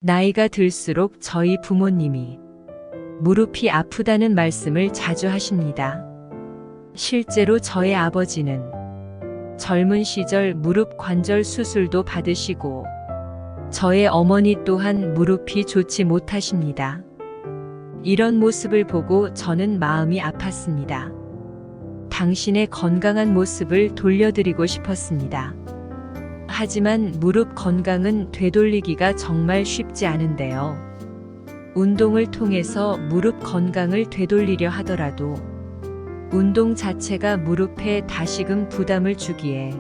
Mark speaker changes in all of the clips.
Speaker 1: 나이가 들수록 저희 부모님이 무릎이 아프다는 말씀을 자주 하십니다. 실제로 저의 아버지는 젊은 시절 무릎 관절 수술도 받으시고 저의 어머니 또한 무릎이 좋지 못하십니다. 이런 모습을 보고 저는 마음이 아팠습니다. 당신의 건강한 모습을 돌려드리고 싶었습니다. 하지만 무릎 건강은 되돌리기가 정말 쉽지 않은데요. 운동을 통해서 무릎 건강을 되돌리려 하더라도 운동 자체가 무릎에 다시금 부담을 주기에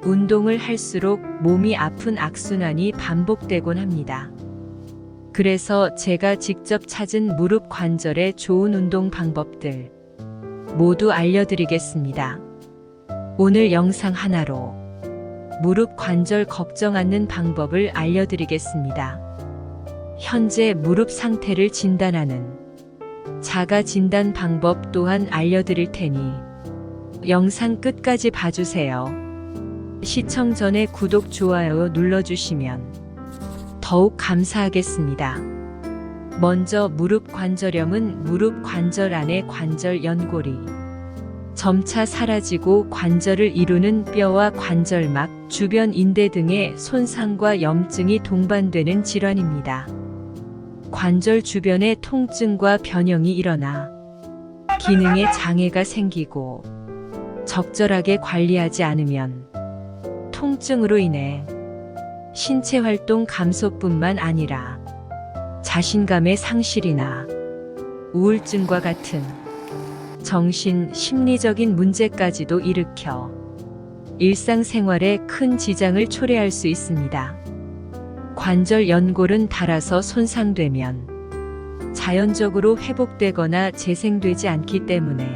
Speaker 1: 운동을 할수록 몸이 아픈 악순환이 반복되곤 합니다. 그래서 제가 직접 찾은 무릎 관절에 좋은 운동 방법들 모두 알려드리겠습니다. 오늘 영상 하나로 무릎 관절 걱정 않는 방법을 알려드리겠습니다. 현재 무릎 상태를 진단하는 자가 진단 방법 또한 알려드릴 테니 영상 끝까지 봐주세요. 시청 전에 구독, 좋아요 눌러주시면 더욱 감사하겠습니다. 먼저 무릎 관절염은 무릎 관절 안의 관절 연골이 점차 사라지고 관절을 이루는 뼈와 관절막, 주변 인대 등의 손상과 염증이 동반되는 질환입니다. 관절 주변에 통증과 변형이 일어나 기능에 장애가 생기고 적절하게 관리하지 않으면 통증으로 인해 신체 활동 감소뿐만 아니라 자신감의 상실이나 우울증과 같은 정신, 심리적인 문제까지도 일으켜 일상생활에 큰 지장을 초래할 수 있습니다. 관절 연골은 닳아서 손상되면 자연적으로 회복되거나 재생되지 않기 때문에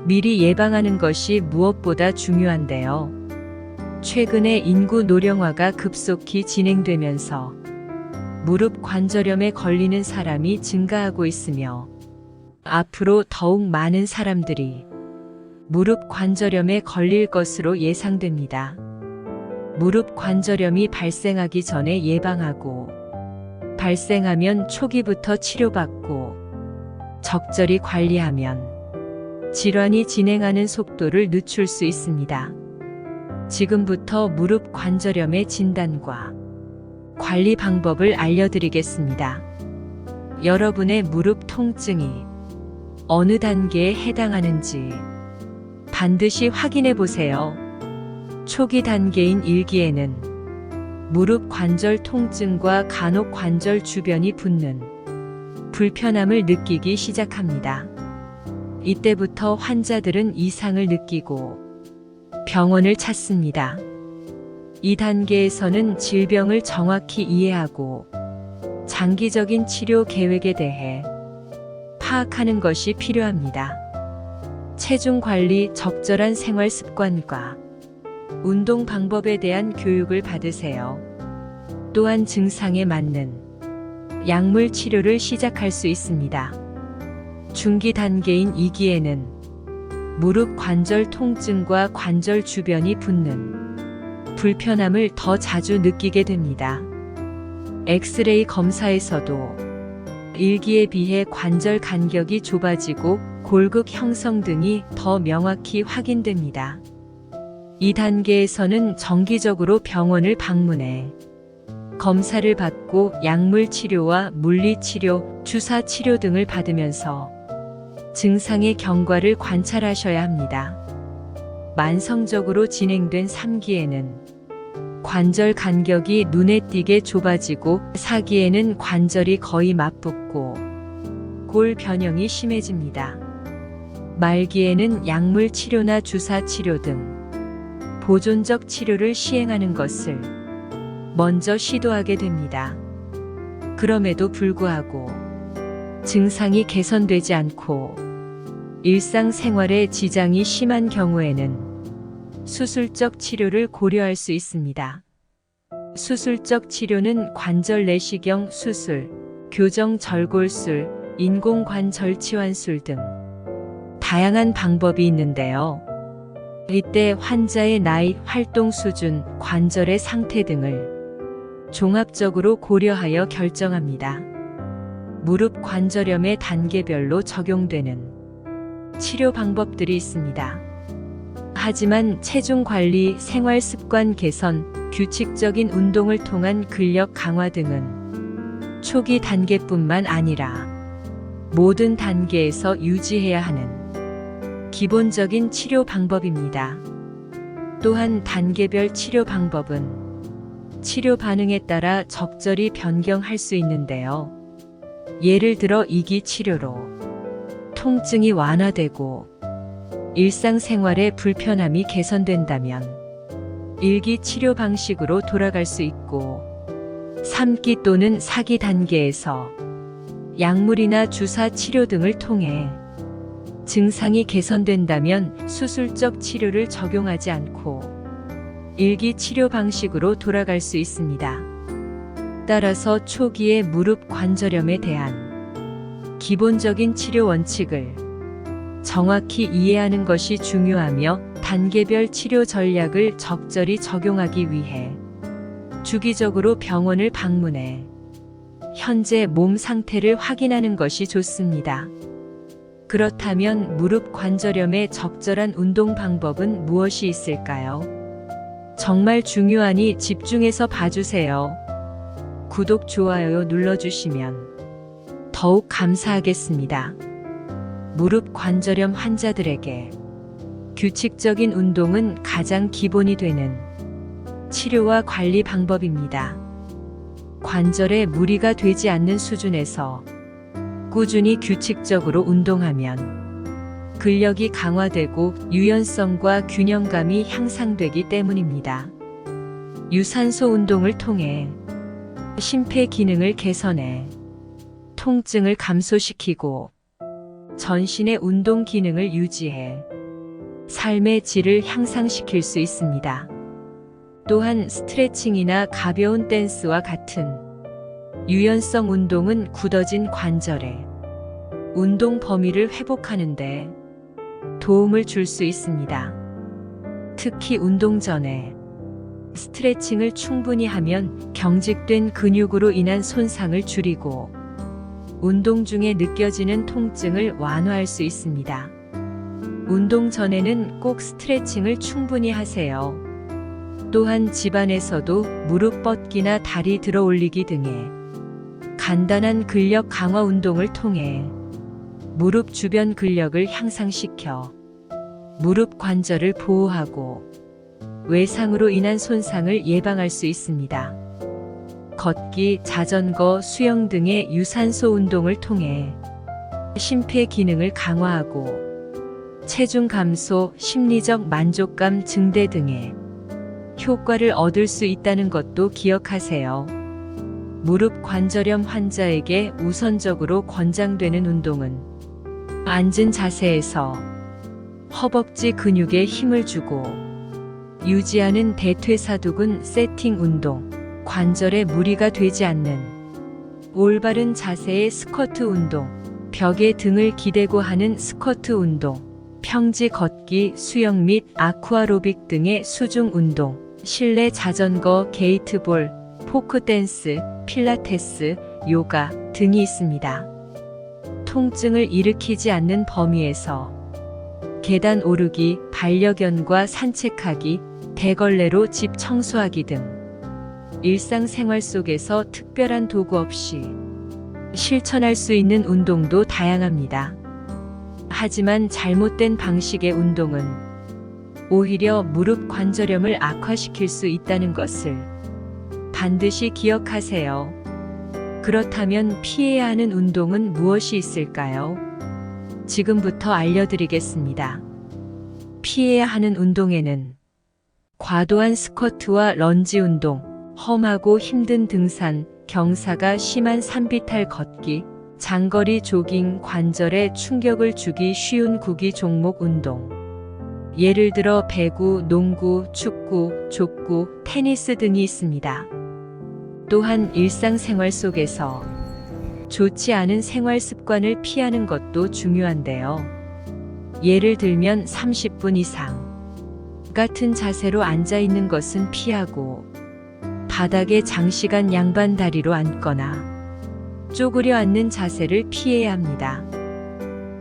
Speaker 1: 미리 예방하는 것이 무엇보다 중요한데요. 최근에 인구 노령화가 급속히 진행되면서 무릎 관절염에 걸리는 사람이 증가하고 있으며 앞으로 더욱 많은 사람들이 무릎 관절염에 걸릴 것으로 예상됩니다. 무릎 관절염이 발생하기 전에 예방하고 발생하면 초기부터 치료받고 적절히 관리하면 질환이 진행하는 속도를 늦출 수 있습니다. 지금부터 무릎 관절염의 진단과 관리 방법을 알려드리겠습니다. 여러분의 무릎 통증이 어느 단계에 해당하는지 반드시 확인해 보세요. 초기 단계인 1기에는 무릎 관절 통증과 간혹 관절 주변이 붓는 불편함을 느끼기 시작합니다. 이때부터 환자들은 이상을 느끼고 병원을 찾습니다. 2단계에서는 질병을 정확히 이해하고 장기적인 치료 계획에 대해 파악하는 것이 필요합니다. 체중 관리, 적절한 생활 습관과 운동 방법에 대한 교육을 받으세요. 또한 증상에 맞는 약물 치료를 시작할 수 있습니다. 중기 단계인 2기에는 무릎 관절 통증과 관절 주변이 붓는 불편함을 더 자주 느끼게 됩니다. 엑스레이 검사에서도 1기에 비해 관절 간격이 좁아지고 골극 형성 등이 더 명확히 확인됩니다. 2단계에서는 정기적으로 병원을 방문해 검사를 받고 약물 치료와 물리치료, 주사 치료 등을 받으면서 증상의 경과를 관찰하셔야 합니다. 만성적으로 진행된 3기에는 관절 간격이 눈에 띄게 좁아지고 4기에는 관절이 거의 맞붙고 골 변형이 심해집니다. 말기에는 약물 치료나 주사 치료 등 보존적 치료를 시행하는 것을 먼저 시도하게 됩니다. 그럼에도 불구하고 증상이 개선되지 않고 일상생활에 지장이 심한 경우에는 수술적 치료를 고려할 수 있습니다. 수술적 치료는 관절 내시경 수술, 교정 절골술, 인공관절 치환술 등 다양한 방법이 있는데요. 이때 환자의 나이, 활동 수준, 관절의 상태 등을 종합적으로 고려하여 결정합니다. 무릎 관절염의 단계별로 적용되는 치료 방법들이 있습니다. 하지만 체중 관리, 생활 습관 개선, 규칙적인 운동을 통한 근력 강화 등은 초기 단계뿐만 아니라 모든 단계에서 유지해야 하는 기본적인 치료 방법입니다. 또한 단계별 치료 방법은 치료 반응에 따라 적절히 변경할 수 있는데요. 예를 들어 이기 치료로 통증이 완화되고 일상생활의 불편함이 개선된다면 1기 치료 방식으로 돌아갈 수 있고 3기 또는 4기 단계에서 약물이나 주사 치료 등을 통해 증상이 개선된다면 수술적 치료를 적용하지 않고 1기 치료 방식으로 돌아갈 수 있습니다. 따라서 초기의 무릎 관절염에 대한 기본적인 치료 원칙을 정확히 이해하는 것이 중요하며 단계별 치료 전략을 적절히 적용하기 위해 주기적으로 병원을 방문해 현재 몸 상태를 확인하는 것이 좋습니다. 그렇다면 무릎 관절염의 적절한 운동 방법은 무엇이 있을까요? 정말 중요하니 집중해서 봐주세요. 구독, 좋아요 눌러주시면 더욱 감사하겠습니다. 무릎 관절염 환자들에게 규칙적인 운동은 가장 기본이 되는 치료와 관리 방법입니다. 관절에 무리가 되지 않는 수준에서 꾸준히 규칙적으로 운동하면 근력이 강화되고 유연성과 균형감이 향상되기 때문입니다. 유산소 운동을 통해 심폐 기능을 개선해 통증을 감소시키고 전신의 운동 기능을 유지해 삶의 질을 향상시킬 수 있습니다. 또한 스트레칭이나 가벼운 댄스와 같은 유연성 운동은 굳어진 관절의 운동 범위를 회복하는 데 도움을 줄 수 있습니다. 특히 운동 전에 스트레칭을 충분히 하면 경직된 근육으로 인한 손상을 줄이고 운동 중에 느껴지는 통증을 완화할 수 있습니다. 운동 전에는 꼭 스트레칭을 충분히 하세요. 또한 집안에서도 무릎 뻗기나 다리 들어 올리기 등의 간단한 근력 강화 운동을 통해 무릎 주변 근력을 향상시켜 무릎 관절을 보호하고 외상으로 인한 손상을 예방할 수 있습니다. 걷기, 자전거, 수영 등의 유산소 운동을 통해 심폐 기능을 강화하고 체중 감소, 심리적 만족감 증대 등의 효과를 얻을 수 있다는 것도 기억하세요. 무릎 관절염 환자에게 우선적으로 권장되는 운동은 앉은 자세에서 허벅지 근육에 힘을 주고 유지하는 대퇴사두근 세팅 운동, 관절에 무리가 되지 않는 올바른 자세의 스쿼트 운동, 벽에 등을 기대고 하는 스쿼트 운동, 평지 걷기, 수영 및 아쿠아로빅 등의 수중 운동, 실내 자전거, 게이트볼, 포크 댄스, 필라테스, 요가 등이 있습니다. 통증을 일으키지 않는 범위에서 계단 오르기, 반려견과 산책하기, 대걸레로 집 청소하기 등 일상생활 속에서 특별한 도구 없이 실천할 수 있는 운동도 다양합니다. 하지만 잘못된 방식의 운동은 오히려 무릎 관절염을 악화시킬 수 있다는 것을 반드시 기억하세요. 그렇다면 피해야 하는 운동은 무엇이 있을까요? 지금부터 알려드리겠습니다. 피해야 하는 운동에는 과도한 스쿼트와 런지 운동, 험하고 힘든 등산, 경사가 심한 산비탈 걷기, 장거리 조깅, 관절에 충격을 주기 쉬운 구기 종목 운동. 예를 들어 배구, 농구, 축구, 족구, 테니스 등이 있습니다. 또한 일상생활 속에서 좋지 않은 생활 습관을 피하는 것도 중요한데요. 예를 들면 30분 이상 같은 자세로 앉아 있는 것은 피하고 바닥에 장시간 양반 다리로 앉거나 쪼그려 앉는 자세를 피해야 합니다.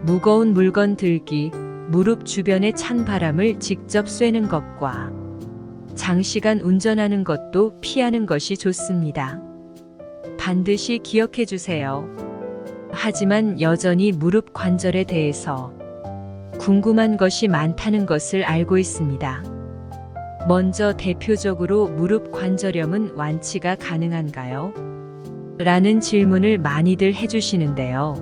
Speaker 1: 무거운 물건 들기, 무릎 주변에 찬 바람을 직접 쐬는 것과 장시간 운전하는 것도 피하는 것이 좋습니다. 반드시 기억해 주세요. 하지만 여전히 무릎 관절에 대해서 궁금한 것이 많다는 것을 알고 있습니다. 먼저 대표적으로 무릎 관절염은 완치가 가능한가요? 라는 질문을 많이들 해주시는데요.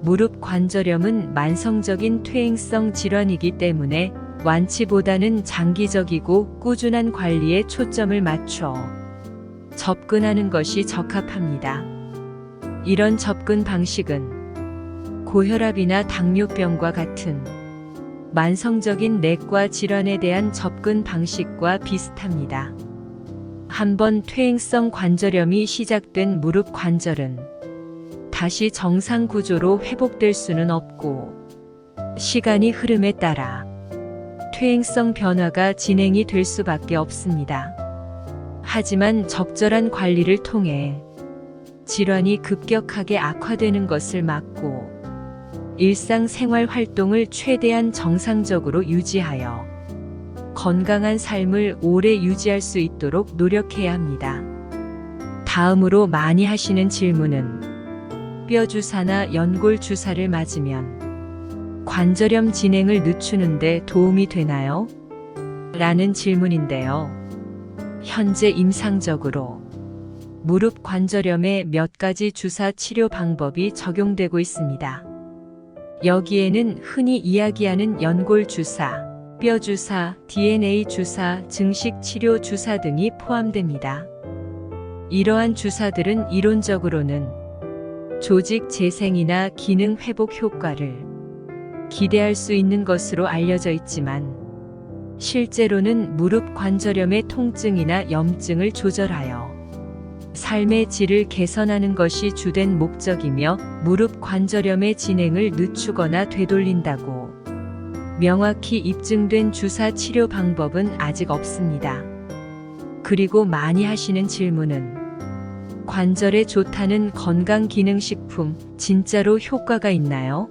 Speaker 1: 무릎 관절염은 만성적인 퇴행성 질환이기 때문에 완치보다는 장기적이고 꾸준한 관리에 초점을 맞춰 접근하는 것이 적합합니다. 이런 접근 방식은 고혈압이나 당뇨병과 같은 만성적인 내과 질환에 대한 접근 방식과 비슷합니다. 한번 퇴행성 관절염이 시작된 무릎 관절은 다시 정상 구조로 회복될 수는 없고 시간이 흐름에 따라 퇴행성 변화가 진행이 될 수밖에 없습니다. 하지만 적절한 관리를 통해 질환이 급격하게 악화되는 것을 막고 일상생활 활동을 최대한 정상적으로 유지하여 건강한 삶을 오래 유지할 수 있도록 노력해야 합니다. 다음으로 많이 하시는 질문은 뼈 주사나 연골 주사를 맞으면 관절염 진행을 늦추는데 도움이 되나요? 라는 질문인데요. 현재 임상적으로 무릎 관절염에 몇 가지 주사 치료 방법이 적용되고 있습니다. 여기에는 흔히 이야기하는 연골 주사, 뼈 주사, DNA 주사, 증식 치료 주사 등이 포함됩니다. 이러한 주사들은 이론적으로는 조직 재생이나 기능 회복 효과를 기대할 수 있는 것으로 알려져 있지만 실제로는 무릎 관절염의 통증이나 염증을 조절하여 삶의 질을 개선하는 것이 주된 목적이며 무릎 관절염의 진행을 늦추거나 되돌린다고 명확히 입증된 주사 치료 방법은 아직 없습니다. 그리고 많이 하시는 질문은 관절에 좋다는 건강기능식품 진짜로 효과가 있나요?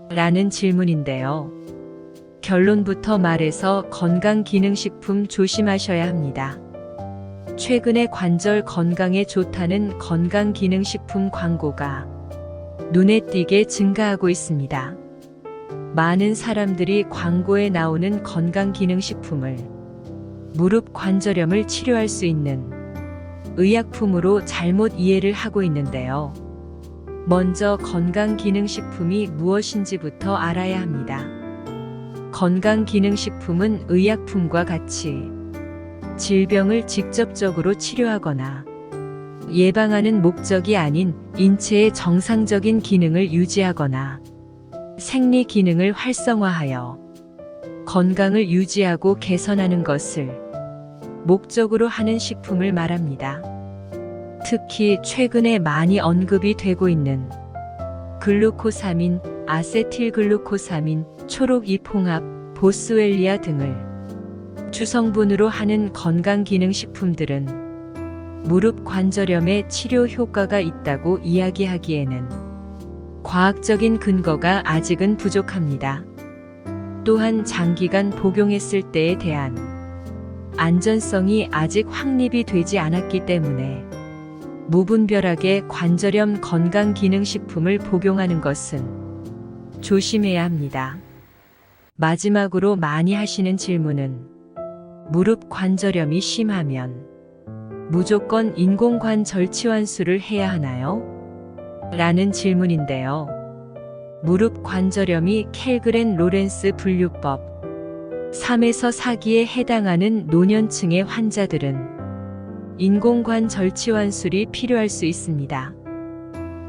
Speaker 1: 라는 질문인데요. 결론부터 말해서 건강기능식품 조심하셔야 합니다. 최근에 관절 건강에 좋다는 건강기능식품 광고가 눈에 띄게 증가하고 있습니다. 많은 사람들이 광고에 나오는 건강기능식품을 무릎 관절염을 치료할 수 있는 의약품으로 잘못 이해를 하고 있는데요. 먼저 건강기능식품이 무엇인지부터 알아야 합니다. 건강기능식품은 의약품과 같이 질병을 직접적으로 치료하거나 예방하는 목적이 아닌 인체의 정상적인 기능을 유지하거나 생리 기능을 활성화하여 건강을 유지하고 개선하는 것을 목적으로 하는 식품을 말합니다. 특히 최근에 많이 언급이 되고 있는 글루코사민, 아세틸글루코사민, 초록2봉합, 보스웰리아 등을 주성분으로 하는 건강기능식품들은 무릎 관절염에 치료 효과가 있다고 이야기하기에는 과학적인 근거가 아직은 부족합니다. 또한 장기간 복용했을 때에 대한 안전성이 아직 확립이 되지 않았기 때문에 무분별하게 관절염 건강기능식품을 복용하는 것은 조심해야 합니다. 마지막으로 많이 하시는 질문은 무릎 관절염이 심하면 무조건 인공관절 치환술을 해야 하나요? 라는 질문인데요. 무릎 관절염이 켈그렌 로렌스 분류법 3에서 4기에 해당하는 노년층의 환자들은 인공관절 치환술이 필요할 수 있습니다.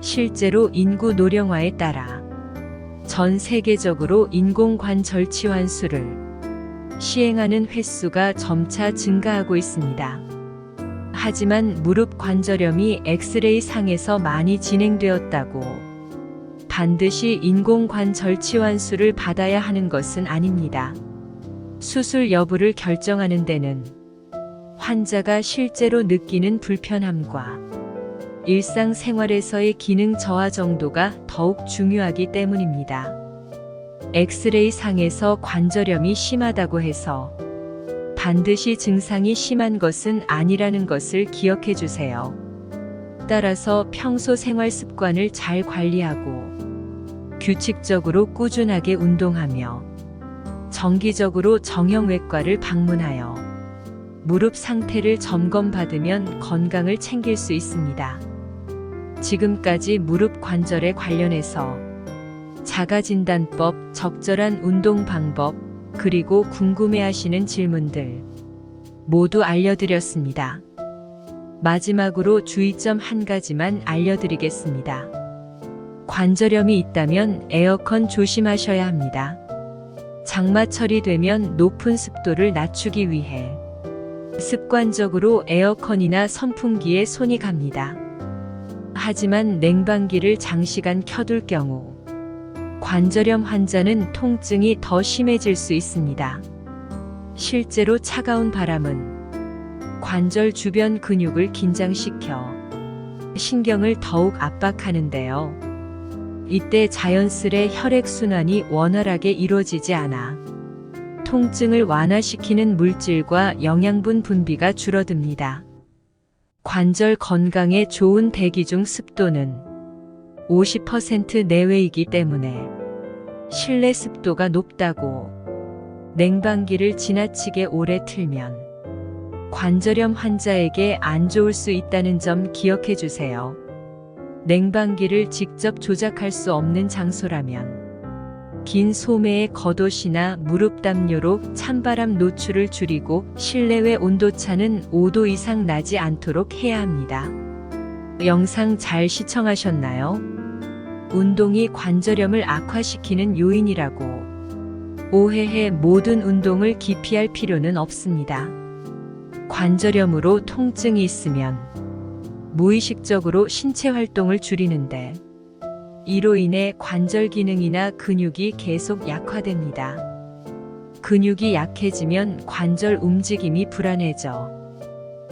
Speaker 1: 실제로 인구 노령화에 따라 전 세계적으로 인공관절 치환술을 시행하는 횟수가 점차 증가하고 있습니다. 하지만 무릎 관절염이 엑스레이 상에서 많이 진행되었다고 반드시 인공관절 치환술을 받아야 하는 것은 아닙니다. 수술 여부를 결정하는 데는 환자가 실제로 느끼는 불편함과 일상생활에서의 기능 저하 정도가 더욱 중요하기 때문입니다. 엑스레이 상에서 관절염이 심하다고 해서 반드시 증상이 심한 것은 아니라는 것을 기억해 주세요. 따라서 평소 생활 습관을 잘 관리하고 규칙적으로 꾸준하게 운동하며 정기적으로 정형외과를 방문하여 무릎 상태를 점검받으면 건강을 챙길 수 있습니다. 지금까지 무릎 관절에 관련해서 자가진단법, 적절한 운동 방법, 그리고 궁금해하시는 질문들 모두 알려드렸습니다. 마지막으로 주의점 한 가지만 알려드리겠습니다. 관절염이 있다면 에어컨 조심하셔야 합니다. 장마철이 되면 높은 습도를 낮추기 위해 습관적으로 에어컨이나 선풍기에 손이 갑니다. 하지만 냉방기를 장시간 켜둘 경우 관절염 환자는 통증이 더 심해질 수 있습니다. 실제로 차가운 바람은 관절 주변 근육을 긴장시켜 신경을 더욱 압박하는데요. 이때 자연스레 혈액순환이 원활하게 이루어지지 않아 통증을 완화시키는 물질과 영양분 분비가 줄어듭니다. 관절 건강에 좋은 대기 중 습도는 50% 내외이기 때문에 실내 습도가 높다고 냉방기를 지나치게 오래 틀면 관절염 환자에게 안 좋을 수 있다는 점 기억해 주세요. 냉방기를 직접 조작할 수 없는 장소라면 긴 소매의 겉옷이나 무릎 담요로 찬바람 노출을 줄이고 실내외 온도차는 5도 이상 나지 않도록 해야 합니다. 영상 잘 시청하셨나요? 운동이 관절염을 악화시키는 요인이라고 오해해 모든 운동을 기피할 필요는 없습니다. 관절염으로 통증이 있으면 무의식적으로 신체 활동을 줄이는데 이로 인해 관절 기능이나 근육이 계속 약화됩니다. 근육이 약해지면 관절 움직임이 불안해져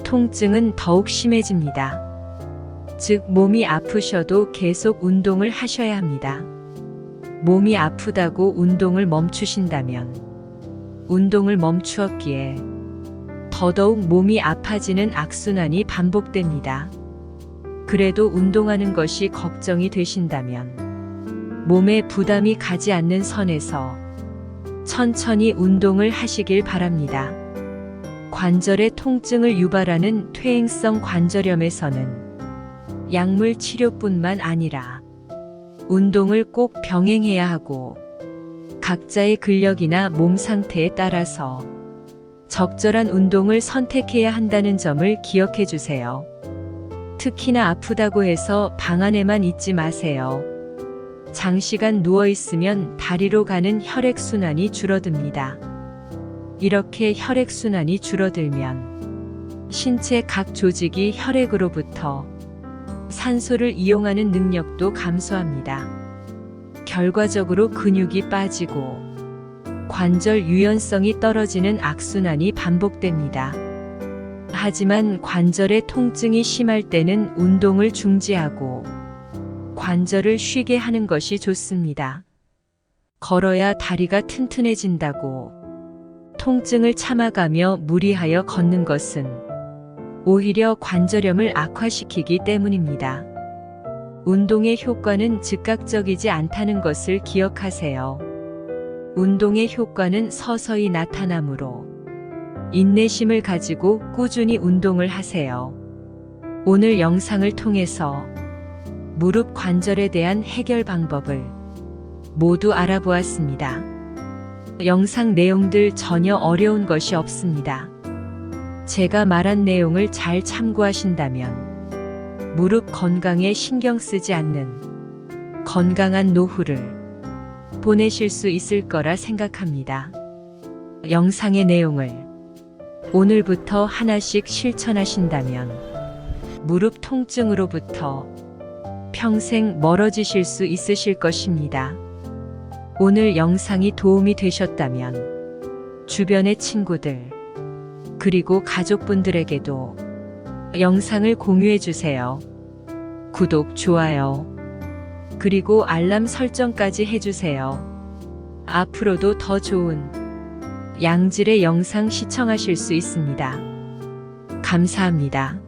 Speaker 1: 통증은 더욱 심해집니다. 즉, 몸이 아프셔도 계속 운동을 하셔야 합니다. 몸이 아프다고 운동을 멈추신다면 운동을 멈추었기에 더더욱 몸이 아파지는 악순환이 반복됩니다. 그래도 운동하는 것이 걱정이 되신다면 몸에 부담이 가지 않는 선에서 천천히 운동을 하시길 바랍니다. 관절의 통증을 유발하는 퇴행성 관절염에서는 약물 치료뿐만 아니라 운동을 꼭 병행해야 하고 각자의 근력이나 몸 상태에 따라서 적절한 운동을 선택해야 한다는 점을 기억해 주세요. 특히나 아프다고 해서 방 안에만 있지 마세요. 장시간 누워 있으면 다리로 가는 혈액순환이 줄어듭니다. 이렇게 혈액순환이 줄어들면 신체 각 조직이 혈액으로부터 산소를 이용하는 능력도 감소합니다. 결과적으로 근육이 빠지고 관절 유연성이 떨어지는 악순환이 반복됩니다. 하지만 관절의 통증이 심할 때는 운동을 중지하고 관절을 쉬게 하는 것이 좋습니다. 걸어야 다리가 튼튼해진다고 통증을 참아가며 무리하여 걷는 것은 오히려 관절염을 악화시키기 때문입니다. 운동의 효과는 즉각적이지 않다는 것을 기억하세요. 운동의 효과는 서서히 나타나므로 인내심을 가지고 꾸준히 운동을 하세요. 오늘 영상을 통해서 무릎 관절에 대한 해결 방법을 모두 알아보았습니다. 영상 내용들 전혀 어려운 것이 없습니다. 제가 말한 내용을 잘 참고하신다면 무릎 건강에 신경 쓰지 않는 건강한 노후를 보내실 수 있을 거라 생각합니다. 영상의 내용을 오늘부터 하나씩 실천하신다면 무릎 통증으로부터 평생 멀어지실 수 있으실 것입니다. 오늘 영상이 도움이 되셨다면 주변의 친구들, 그리고 가족분들에게도 영상을 공유해 주세요. 구독, 좋아요, 그리고 알람 설정까지 해주세요. 앞으로도 더 좋은 양질의 영상 시청하실 수 있습니다. 감사합니다.